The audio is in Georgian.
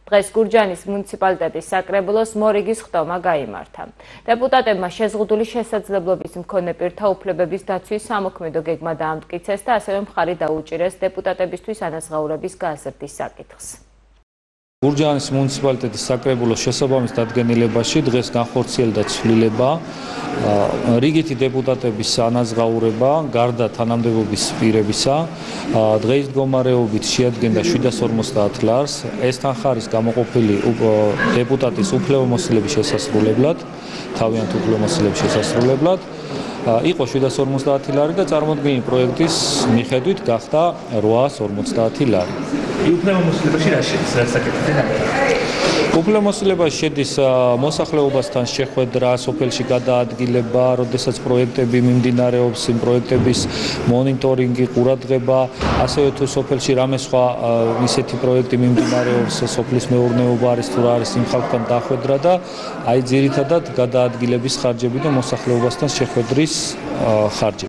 დღეს გურჯაანის მუნიციპალიტეტის საკრებულოს მორიგის ხტომა გაიმართა. დეპუტატებმა შეზღუდული შესაძლებლობის მქონე პირთა უფლებების დაცვის სამოქმედო გეგმა დაამტკიცეს და ასევე მხარი დაუჭირეს დეპუტატებისთვის ანაზღაურების გაზრდის საკითხს. გურჯაანის მუნიციპალიტეტის საკრებულოს შესაბამის დადგენილებაში დღეს განხორციელდა ცვლილება რიგითი დეპუტატების ანაზღაურება გარდა თანამდებობის პირებისა დღეის მდგომარეობით შეადგენდა 750 ლარს. ეს თანხა არის გამოყოფილი დეპუტატის უფლებამოსილების შესასრულებლად, თავიანთ უფლებამოსილების შესასრულებლად. იყო 750 ლარი და წარმოქმნილი პროექტის მიხედვით გახდა 850 ლარი. უფლებამოსილებაში რა შედის? რა საკითხია? უფლებამოსილებაში შედის მოსახლეობასთან შეხვედრა, სოფელში გადაადგილება, როდესაც პროექტები მიმდინარეობს, იმ პროექტების მონიტორინგი, ყურადღება, ასევე თუ სოფელში რამე სხვა ისეთი პროექტი მიმდინარეობს, სოფლის მეურნეობა არის თუ რა არის იმ ხალხთან დახვედრა და აი ძირითადად გადაადგილების ხარჯები და მოსახლეობასთან შეხვედრის ხარჯები.